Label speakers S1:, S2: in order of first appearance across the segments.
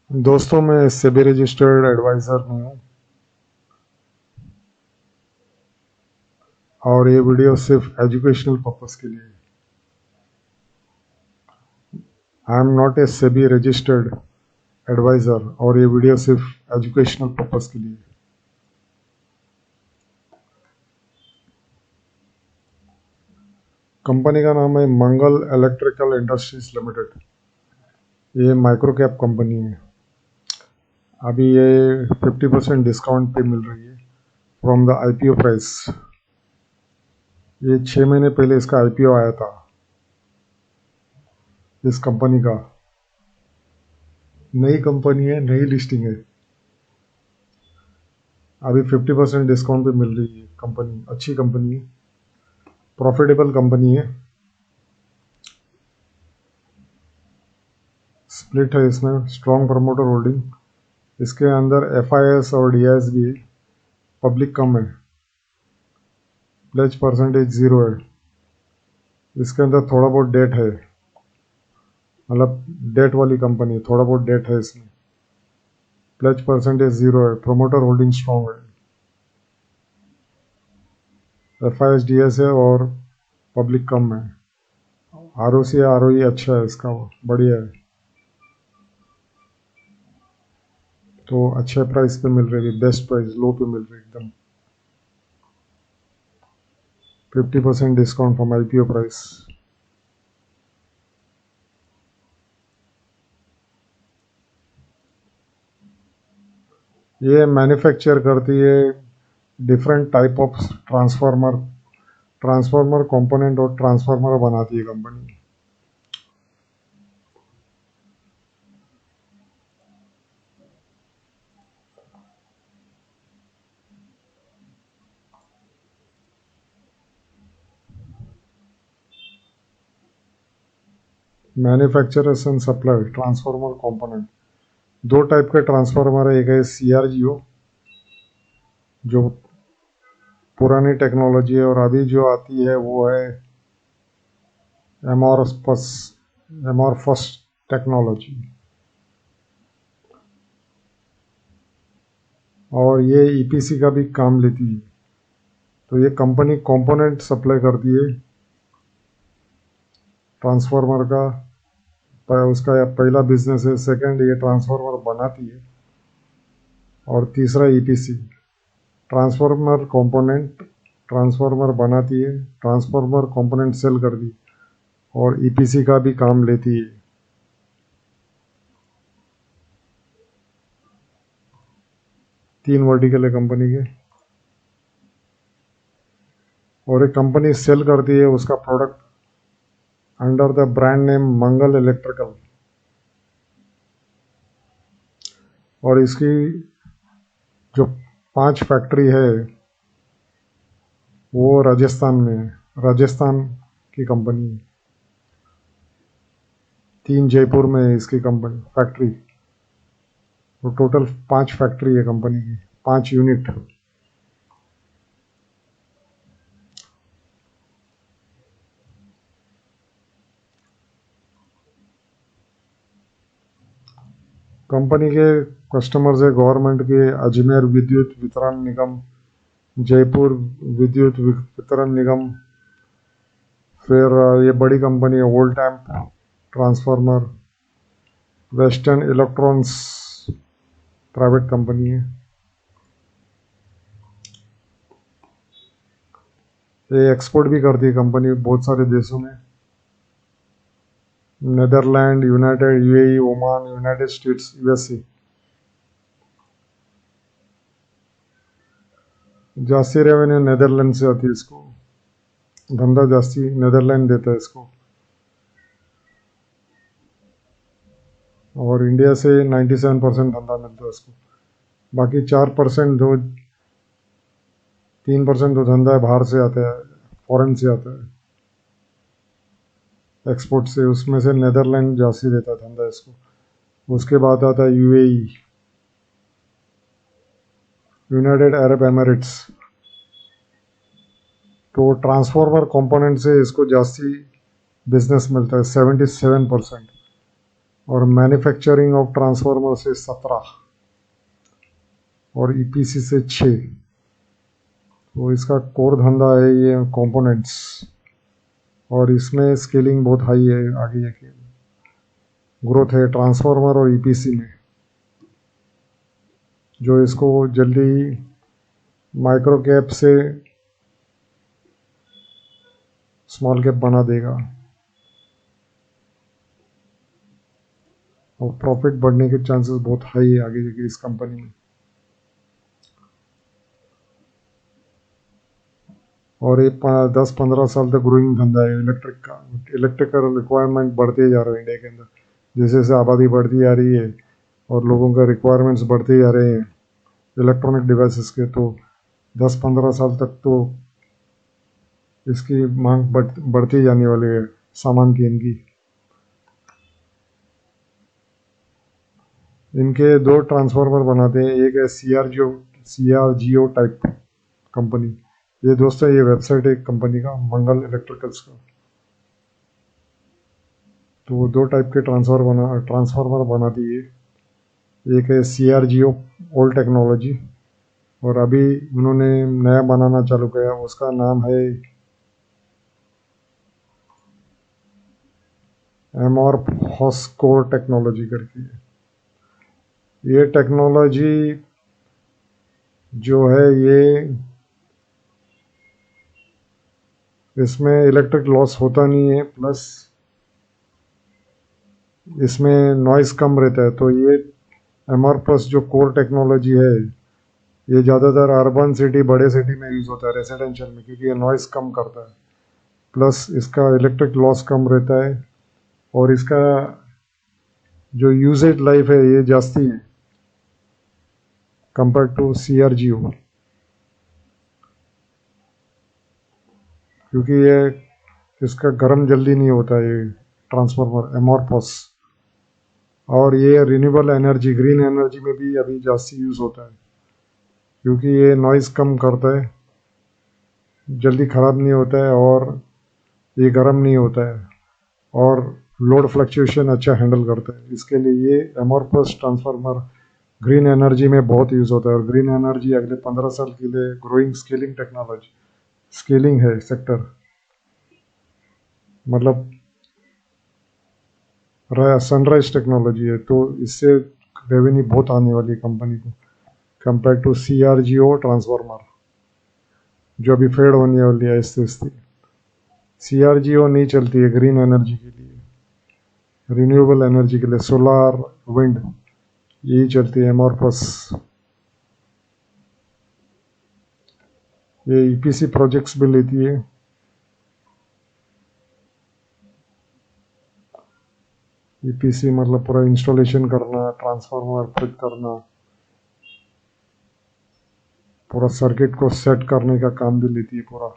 S1: दोस्तों, मैं SEBI registered adviser नहीं हूँ और ये वीडियो सिर्फ एजुकेशनल पर्पस के लिए है। I am not a SEBI registered advisor और ये वीडियो सिर्फ एजुकेशनल पर्पस के लिए है। कंपनी का नाम है मंगल इलेक्ट्रिकल इंडस्ट्रीज लिमिटेड। ये माइक्रो कैप कंपनी है। अभी ये 50% डिस्काउंट पे मिल रही है फ्रॉम द आईपीओ प्राइस। ये 6 महीने पहले इसका आईपीओ आया था इस कंपनी का। नई कंपनी है, नई लिस्टिंग है। अभी 50% डिस्काउंट पे मिल रही है। कंपनी अच्छी कंपनी है, प्रॉफिटेबल कंपनी है। स्प्लिट है इसमें, स्ट्रॉन्ग प्रमोटर होल्डिंग। इसके अंदर एफआईएस और डीआईएस भी है। पब्लिक कम है, प्लेज परसेंटेज 0 है। इसके अंदर थोड़ा बहुत डेट है, मतलब डेट वाली कंपनी है, थोड़ा बहुत डेट है इसमें। प्लेज परसेंटेज 0 है, प्रमोटर होल्डिंग स्ट्रॉन्ग है। एफआईएस डीएस है और पब्लिक कम है। आरओसी आरओई अच्छा है इसका, बढ़िया है। तो अच्छे प्राइस पे मिल रही है, बेस्ट प्राइस, लो पे मिल रही है एकदम। 50% डिस्काउंट फ्रॉम आईपीओ प्राइस। ये मैन्युफैक्चर करती है different type of transformer component और ट्रांसफार्मर बनाती है company. Manufacturers and supply transformer component. दो टाइप के ट्रांसफार्मर है। एक है सीआरजीओ, जो पुरानी टेक्नोलॉजी है, और अभी जो आती है वो है एमॉर्फस टेक्नोलॉजी। और ये ईपीसी का भी काम लेती है। तो ये कंपनी कंपोनेंट सप्लाई करती है ट्रांसफार्मर का। उसका पहला बिजनेस है। सेकंड, ये ट्रांसफार्मर बनाती है। और तीसरा ईपीसी, ट्रांसफार्मर कंपोनेंट। ट्रांसफार्मर बनाती है, ट्रांसफार्मर कंपोनेंट सेल करती है, और ईपीसी का भी काम लेती है। तीन वर्टिकल है कंपनी के। और एक कंपनी सेल करती है उसका product under the brand name Mangal electrical. और इसकी जो 5 फैक्ट्री है वो राजस्थान में है। राजस्थान की कंपनी है। 3 जयपुर में है इसकी कंपनी फैक्ट्री। तो टोटल 5 फैक्ट्री है कंपनी की, 5 यूनिट। कंपनी के कस्टमर्स है गवर्नमेंट के अजमेर विद्युत वितरण निगम, जयपुर विद्युत वितरण निगम। फिर ये बड़ी कंपनी है Voltamp transformer, western electrons private company है। ये एक्सपोर्ट भी करती है कंपनी बहुत सारे देशों में। Netherland, United, UAE, Oman, United states, USA. जास्ती रेवेन्यू नेदरलैंड से आती है इसको। धंधा जास्ती नेदरलैंड देता है इसको। और इंडिया से 97% धंधा मिलता है इसको। बाकी 4% जो 3% जो धंधा है बाहर से आता है, फॉरेन से आता है, एक्सपोर्ट से। उसमें से नेदरलैंड जास्ती देता है धंधा इसको। उसके बाद आता है यूएई, यूनाइटेड अरब एमिरेट्स। तो ट्रांसफार्मर कंपोनेंट से इसको जास्ती बिजनेस मिलता है, 77%। और मैन्युफैक्चरिंग ऑफ ट्रांसफार्मर से 17 और ईपीसी से 6। तो इसका कोर धंधा है ये कंपोनेंट्स, और इसमें स्केलिंग बहुत हाई है, आगे जाके ग्रोथ है ट्रांसफार्मर और ईपीसी में, जो इसको जल्दी माइक्रो कैप से स्मॉल कैप बना देगा और प्रॉफिट बढ़ने के चांसेस बहुत हाई है आगे जाके इस कंपनी में। और ये 10-15 साल तक ग्रोइंग धंधा है इलेक्ट्रिक का। इलेक्ट्रिकल रिक्वायरमेंट बढ़ते जा रहे हैं इंडिया के अंदर, जैसे जैसे आबादी बढ़ती जा रही है और लोगों का रिक्वायरमेंट्स बढ़ते जा रहे हैं इलेक्ट्रॉनिक डिवाइसेस के, तो 10-15 साल तक तो इसकी मांग बढ़ती जाने वाली है सामान की। इनके 2 ट्रांसफार्मर बनाते हैं, एक है सीआरजीओ टाइप कंपनी। ये दोस्तों ये वेबसाइट है कंपनी का, मंगल इलेक्ट्रिकल्स का। तो वो 2 टाइप के ट्रांसफार्मर बनाती है। एक है सीआरजीओ ओल्ड टेक्नोलॉजी, और अभी उन्होंने नया बनाना चालू किया, उसका नाम है एमॉर्फोस कोर टेक्नोलॉजी करके। ये टेक्नोलॉजी जो है ये इसमें इलेक्ट्रिक लॉस होता नहीं है, प्लस इसमें नॉइस कम रहता है। तो ये एमॉर्फस जो कोर टेक्नोलॉजी है ये ज़्यादातर अर्बन सिटी, बड़े सिटी में यूज़ होता है रेसिडेंशियल में, क्योंकि ये नॉइस कम करता है, प्लस इसका इलेक्ट्रिक लॉस कम रहता है, और इसका जो यूजेज लाइफ है ये जास्ती है कंपेयर टू सीआरजीओ, क्योंकि ये इसका गर्म जल्दी नहीं होता ये ट्रांसफार्मर एमॉर्फस। और ये रिन्यूएबल एनर्जी, ग्रीन एनर्जी में भी अभी जास्ती यूज़ होता है, क्योंकि ये नॉइस कम करता है, जल्दी ख़राब नहीं होता है, और ये गर्म नहीं होता है, और लोड फ्लक्चुएशन अच्छा हैंडल करता है। इसके लिए ये एमॉर्फस ट्रांसफार्मर ग्रीन एनर्जी में बहुत यूज़ होता है। और ग्रीन एनर्जी अगले 15 साल के लिए ग्रोइंग स्केलिंग टेक्नोलॉजी, स्केलिंग है सेक्टर, मतलब सनराइज टेक्नोलॉजी है। तो इससे रेवेन्यू बहुत आने वाली है कंपनी को कंपेयर टू सीआरजीओ ट्रांसफार्मर, जो अभी फेड होने वाली है आहिस्ते आहिस्ते। सीआरजीओ नहीं चलती है ग्रीन एनर्जी के लिए, रिन्यूएबल एनर्जी के लिए, सोलार, विंड, यही चलती है एमॉर्फस। ये ईपीसी प्रोजेक्ट्स भी लेती है। ईपीसी मतलब पूरा इंस्टॉलेशन करना, ट्रांसफार्मर फिट करना, पूरा सर्किट को सेट करने का काम भी लेती है, पूरा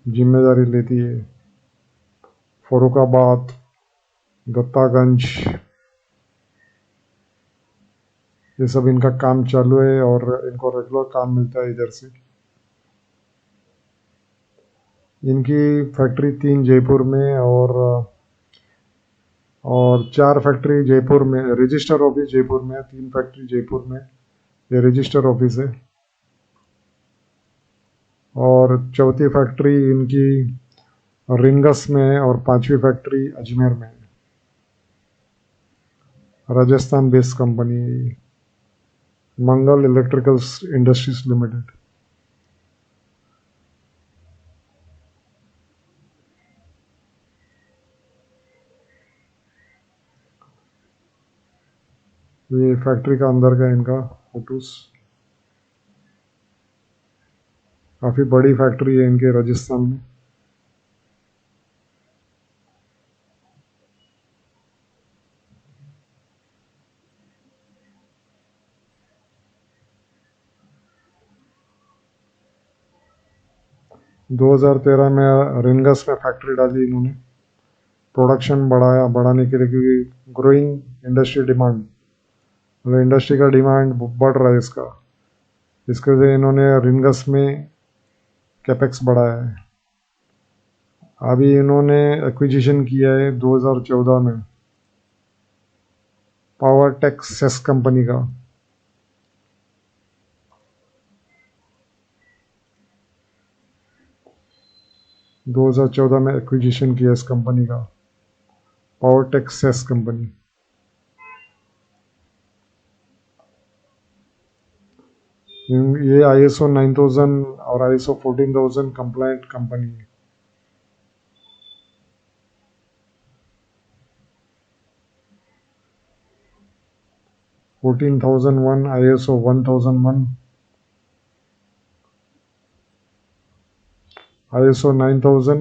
S1: जिम्मेदारी लेती है। फरुखाबाद, दत्तागंज, ये सब इनका काम चालू है, और इनको रेगुलर काम मिलता है इधर से। इनकी फैक्ट्री 3 जयपुर में और 4 फैक्ट्री जयपुर में, रजिस्टर ऑफिस जयपुर में, 3 फैक्ट्री जयपुर में, ये रजिस्टर ऑफिस है। और चौथी फैक्ट्री इनकी रिंगस में है, और 5वीं फैक्ट्री अजमेर में है। राजस्थान बेस्ड कंपनी है मंगल इलेक्ट्रिकल्स इंडस्ट्रीज लिमिटेड। ये फैक्ट्री का अंदर का इनका फोटोस, काफ़ी बड़ी फैक्ट्री है इनके राजस्थान में। दो 2013 में रिंगस में फैक्ट्री डाली इन्होंने, प्रोडक्शन बढ़ाने के लिए, क्योंकि ग्रोइंग इंडस्ट्री डिमांड, मतलब इंडस्ट्री का डिमांड बढ़ रहा है इसके वजह इन्होंने रिंगस में कैपेक्स बढ़ाया है। अभी इन्होंने एक्विजिशन किया है 2014 में पावर टेक सेस कंपनी का। दो हजार चौदह में एक्विजिशन किया इस कंपनी का, पावर टेक सेस कंपनी। ये ISO 9000 और ISO 14000 कंप्लाइंट कंपनी है। ISO 14001, ISO 1001, ISO 9000,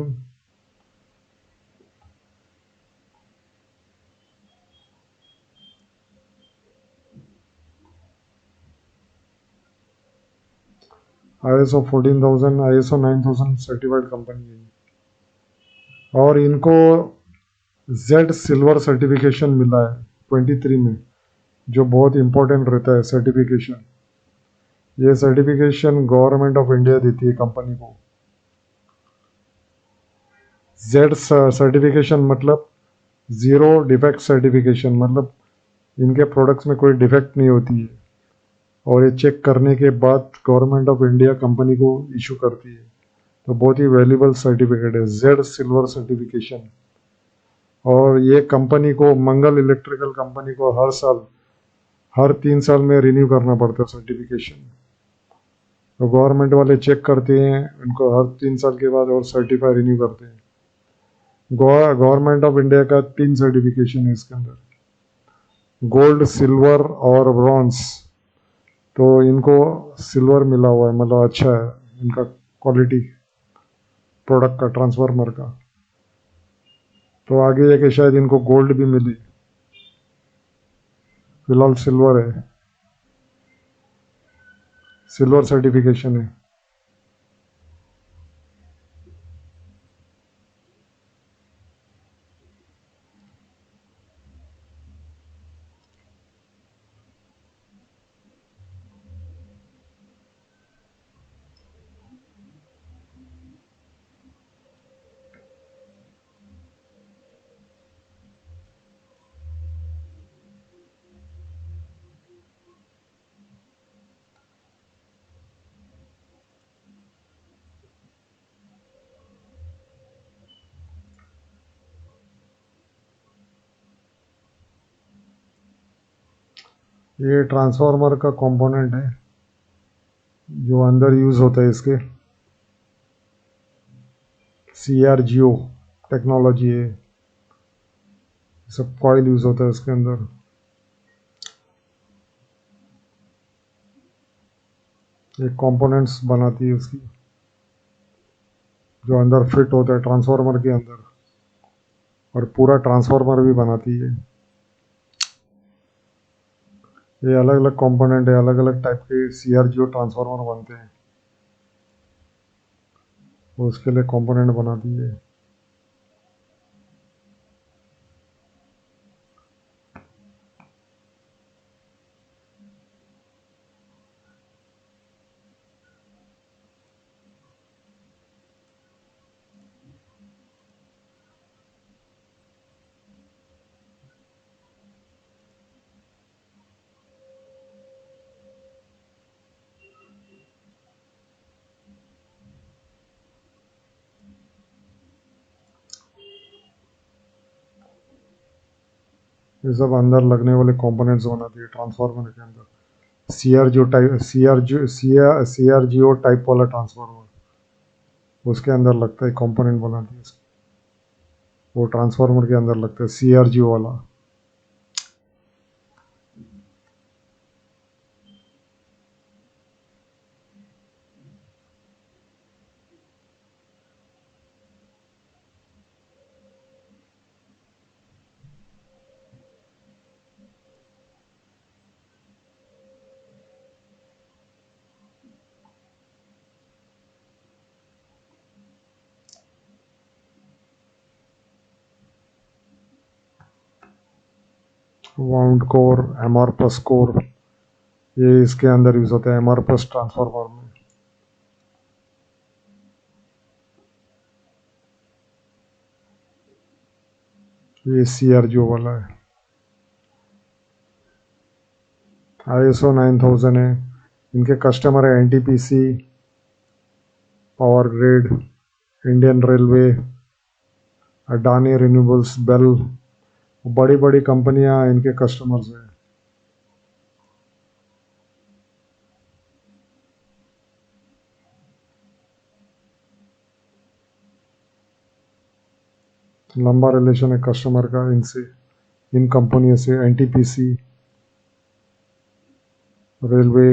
S1: ISO 14000, ISO 9000 certified company है। और इनको जेड सिल्वर सर्टिफिकेशन मिला है 23 में, जो बहुत इंपॉर्टेंट रहता है सर्टिफिकेशन। ये सर्टिफिकेशन गवर्नमेंट ऑफ इंडिया देती है कंपनी को। जेड सर्टिफिकेशन मतलब जीरो डिफेक्ट सर्टिफिकेशन, मतलब इनके प्रोडक्ट्स में कोई डिफेक्ट नहीं होती है, और ये चेक करने के बाद गवर्नमेंट ऑफ इंडिया कंपनी को इशू करती है। तो बहुत ही वैल्यूबल सर्टिफिकेट है जेड सिल्वर सर्टिफिकेशन। और ये कंपनी को, मंगल इलेक्ट्रिकल कंपनी को हर 3 साल में रिन्यू करना पड़ता है सर्टिफिकेशन। तो गवर्नमेंट वाले चेक करते हैं उनको हर 3 साल के बाद और सर्टिफाई रिन्यू करते हैं। गवर्नमेंट ऑफ इंडिया का 3 सर्टिफिकेशन है इसके अंदर, गोल्ड, सिल्वर और ब्रॉन्ज। तो इनको सिल्वर मिला हुआ है, मतलब अच्छा है इनका क्वालिटी प्रोडक्ट का, ट्रांसफार्मर का। तो आगे जाके शायद इनको गोल्ड भी मिली, फिलहाल सिल्वर है, सिल्वर सर्टिफिकेशन है। ये ट्रांसफार्मर का कंपोनेंट है जो अंदर यूज होता है इसके, CRGO टेक्नोलॉजी है, सब कॉइल यूज होता है इसके अंदर। ये कंपोनेंट्स बनाती है उसकी, जो अंदर फिट होता है ट्रांसफार्मर के अंदर, और पूरा ट्रांसफार्मर भी बनाती है। ये अलग अलग कंपोनेंट है, अलग अलग टाइप के CRGO ट्रांसफार्मर बनते हैं, वो उसके लिए कंपोनेंट बनाती है। ये सब अंदर लगने वाले कंपोनेंट्स बनाती है ट्रांसफार्मर के अंदर। CRGO टाइप वाला ट्रांसफार्मर उसके अंदर लगता है, कंपोनेंट बनाती है, वो ट्रांसफार्मर के अंदर लगता है CRGO वाला। वाउंड कोर, एमआरपस कोर, ये इसके अंदर यूज होता है एमआरपस ट्रांसफार्मर में। ये CRGO वाला है। ISO 9000 है। इनके कस्टमर है NTPC, power grid, Indian railway, Adani renewables, BEL, बड़ी बड़ी कंपनियां इनके कस्टमर्स हैं। लंबा रिलेशन है कस्टमर का इनसे, इन कंपनियों से, NTPC, रेलवे,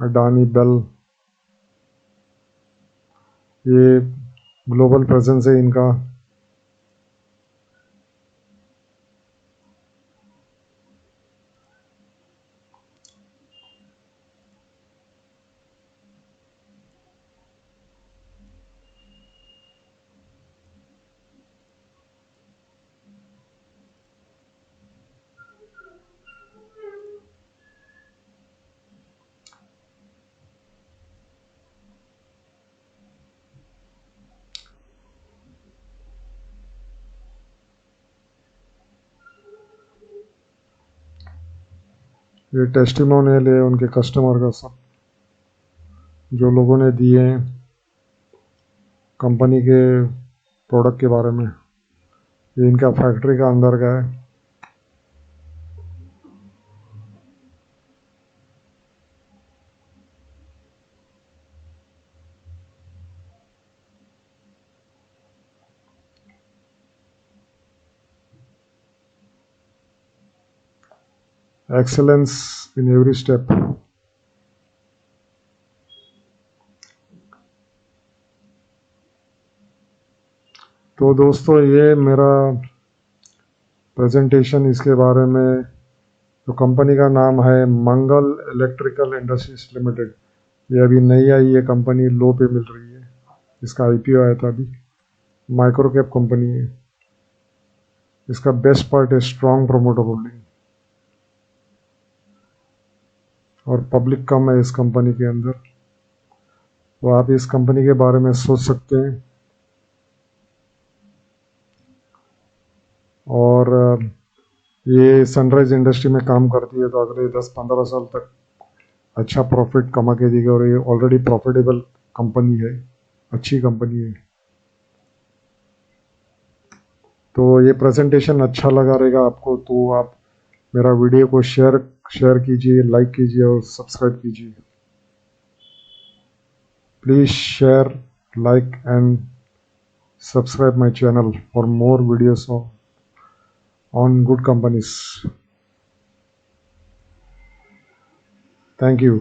S1: अडानी, बेल। ये ग्लोबल प्रेजेंस है इनका। ये टेस्टिमोनियल है उनके कस्टमर का, सब जो लोगों ने दिए हैं कंपनी के प्रोडक्ट के बारे में। ये इनका फैक्ट्री का अंदर का है। Excellence in every step. तो दोस्तों ये मेरा प्रेजेंटेशन इसके बारे में। तो कंपनी का नाम है मंगल इलेक्ट्रिकल इंडस्ट्रीज लिमिटेड। ये अभी नई आई है कंपनी, लो पे मिल रही है। इसका IPO आया था अभी। माइक्रो कैप कंपनी है। इसका बेस्ट पार्ट है स्ट्रॉन्ग प्रमोटर होल्डिंग, और पब्लिक कम है इस कंपनी के अंदर। तो आप इस कंपनी के बारे में सोच सकते हैं। और ये सनराइज इंडस्ट्री में काम करती है, तो अगले 10-15 साल तक अच्छा प्रॉफिट कमा के देगी। और ये ऑलरेडी प्रॉफिटेबल कंपनी है, अच्छी कंपनी है। तो ये प्रेजेंटेशन अच्छा लगा रहेगा आपको तो आप मेरा वीडियो को शेयर कीजिए, लाइक कीजिए और सब्सक्राइब कीजिए। Please share, like and subscribe my channel for more videos on good companies. Thank you.